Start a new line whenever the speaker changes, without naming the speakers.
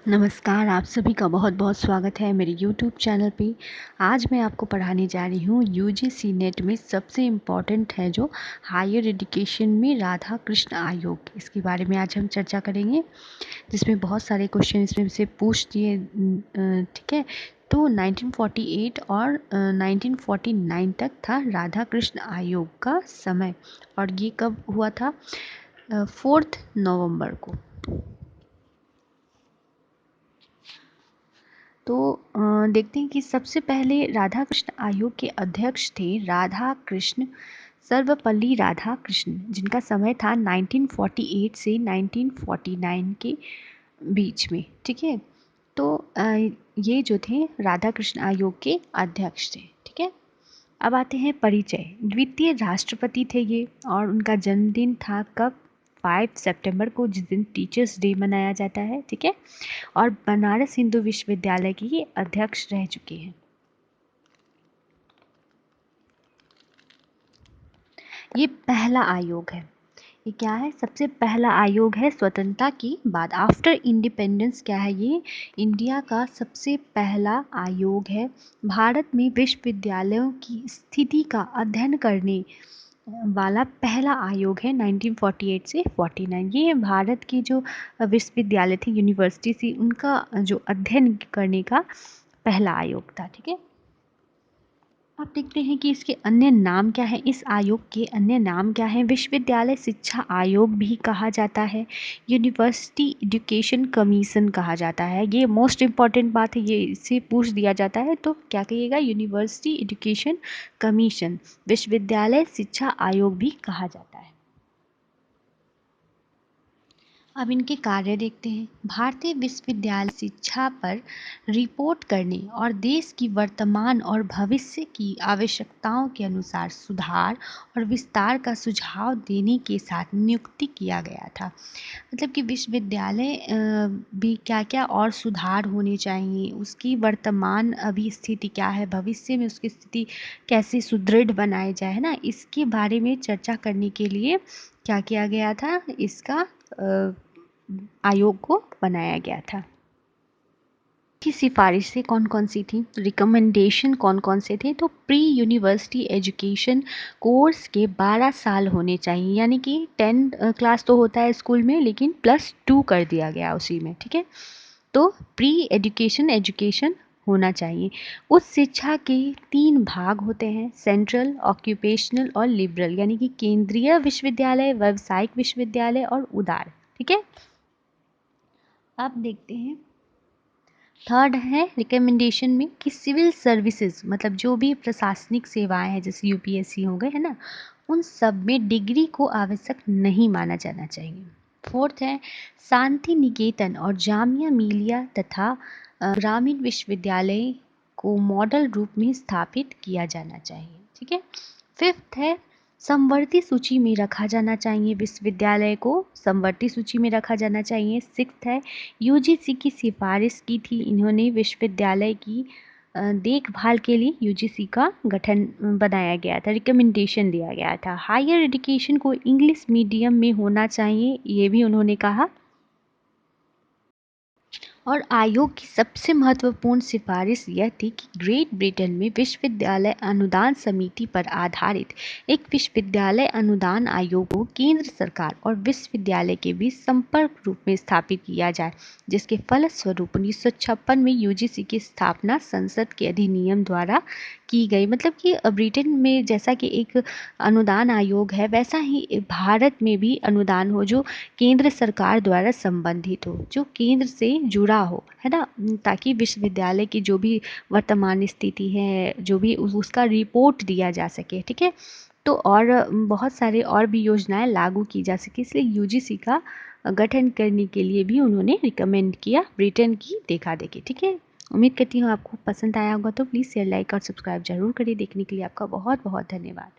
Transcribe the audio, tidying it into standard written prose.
नमस्कार, आप सभी का बहुत बहुत स्वागत है मेरे यूट्यूब चैनल पे। आज मैं आपको पढ़ाने जा रही हूँ यूजीसी नेट में सबसे इम्पॉर्टेंट है जो हायर एजुकेशन में राधा कृष्ण आयोग, इसके बारे में आज हम चर्चा करेंगे, जिसमें बहुत सारे क्वेश्चन इसमें से पूछ दिए। ठीक है, तो 1948 और 1949 तक था राधा कृष्ण आयोग का समय, और ये कब हुआ था? 4 नवंबर को। तो देखते हैं कि सबसे पहले राधा कृष्ण आयोग के अध्यक्ष थे राधा कृष्ण सर्वपल्ली राधा कृष्ण, जिनका समय था 1948 से 1949 के बीच में। ठीक है, तो ये जो थे राधा कृष्ण आयोग के अध्यक्ष थे। ठीक है, अब आते हैं परिचय। द्वितीय राष्ट्रपति थे ये, और उनका जन्मदिन था कब? 5 सितंबर को, जिस दिन टीचर्स डे मनाया जाता है। ठीक है, और बनारस हिंदू विश्वविद्यालय के ये अध्यक्ष रह चुके हैं। ये पहला आयोग है। ये क्या है? सबसे पहला आयोग है स्वतंत्रता के बाद, आफ्टर इंडिपेंडेंस। क्या है ये? इंडिया का सबसे पहला आयोग है। भारत में विश्वविद्यालयों की स्थिति का अध्ययन करने वाला पहला आयोग है 1948 से 49। ये भारत की जो विश्वविद्यालय थी, यूनिवर्सिटी थी, उनका जो अध्ययन करने का पहला आयोग था। ठीक है, अब देखते हैं कि इसके अन्य नाम क्या है। इस आयोग के अन्य नाम क्या है? विश्वविद्यालय शिक्षा आयोग भी कहा जाता है, यूनिवर्सिटी एजुकेशन कमीशन कहा जाता है। ये मोस्ट इम्पॉर्टेंट बात है, ये इससे पूछ दिया जाता है, तो क्या कहिएगा? यूनिवर्सिटी एजुकेशन कमीशन, विश्वविद्यालय शिक्षा आयोग भी कहा जाता है। अब इनके कार्य देखते हैं। भारतीय विश्वविद्यालय शिक्षा पर रिपोर्ट करने और देश की वर्तमान और भविष्य की आवश्यकताओं के अनुसार सुधार और विस्तार का सुझाव देने के साथ नियुक्ति किया गया था। मतलब कि विश्वविद्यालय भी क्या क्या और सुधार होने चाहिए, उसकी वर्तमान अभी स्थिति क्या है, भविष्य में उसकी स्थिति कैसे सुदृढ़ बनाई जाए, है ना, इसके बारे में चर्चा करने के लिए क्या किया गया था? इसका आयोग को बनाया गया था। की सिफारिशें कौन कौन सी थी? रिकमेंडेशन कौन कौन से थे? तो प्री यूनिवर्सिटी एजुकेशन कोर्स के 12 साल होने चाहिए, यानी कि 10 क्लास तो होता है स्कूल में, लेकिन +2 कर दिया गया उसी में। ठीक है, तो प्री एजुकेशन होना चाहिए। उस शिक्षा के 3 भाग होते हैं, सेंट्रल, ऑक्यूपेशनल और लिबरल, यानी कि केंद्रीय विश्वविद्यालय, व्यावसायिक विश्वविद्यालय और उदार। ठीक है, अब देखते हैं थर्ड है रिकमेंडेशन में कि सिविल सर्विसेज, मतलब जो भी प्रशासनिक सेवाएं हैं, जैसे यूपीएससी हो गए, है ना, उन सब में डिग्री को आवश्यक नहीं माना जाना चाहिए। फोर्थ है शांति निकेतन और जामिया मिलिया तथा ग्रामीण विश्वविद्यालय को मॉडल रूप में स्थापित किया जाना चाहिए। ठीक है, फिफ्थ है समवर्ती सूची में रखा जाना चाहिए, विश्वविद्यालय को समवर्ती सूची में रखा जाना चाहिए। सिक्स्थ है यूजीसी की सिफारिश की थी इन्होंने, विश्वविद्यालय की देखभाल के लिए यूजीसी का गठन बनाया गया था, रिकमेंडेशन दिया गया था। हायर एजुकेशन को इंग्लिश मीडियम में होना चाहिए, ये भी उन्होंने कहा। और आयोग की सबसे महत्वपूर्ण सिफारिश यह थी कि ग्रेट ब्रिटेन में विश्वविद्यालय अनुदान समिति पर आधारित एक विश्वविद्यालय अनुदान आयोग को केंद्र सरकार और विश्वविद्यालय के बीच संपर्क रूप में स्थापित किया जाए, जिसके फलस्वरूप 1956 में यूजीसी की स्थापना संसद के अधिनियम द्वारा की गई। मतलब कि ब्रिटेन में जैसा कि एक अनुदान आयोग है, वैसा ही भारत में भी अनुदान हो जो केंद्र सरकार द्वारा संबंधित हो, जो केंद्र से जुड़ा हो, है ना, ताकि विश्वविद्यालय की जो भी वर्तमान स्थिति है, जो भी उसका रिपोर्ट दिया जा सके। ठीक है, तो और बहुत सारे और भी योजनाएं लागू की जा सके, इसलिए यूजीसी का गठन करने के लिए भी उन्होंने रिकमेंड किया ब्रिटेन की देखा देखी। ठीक है, उम्मीद करती हूँ आपको पसंद आया होगा, तो प्लीज़ शेयर, लाइक और सब्सक्राइब जरूर करिए। देखने के लिए आपका बहुत बहुत धन्यवाद।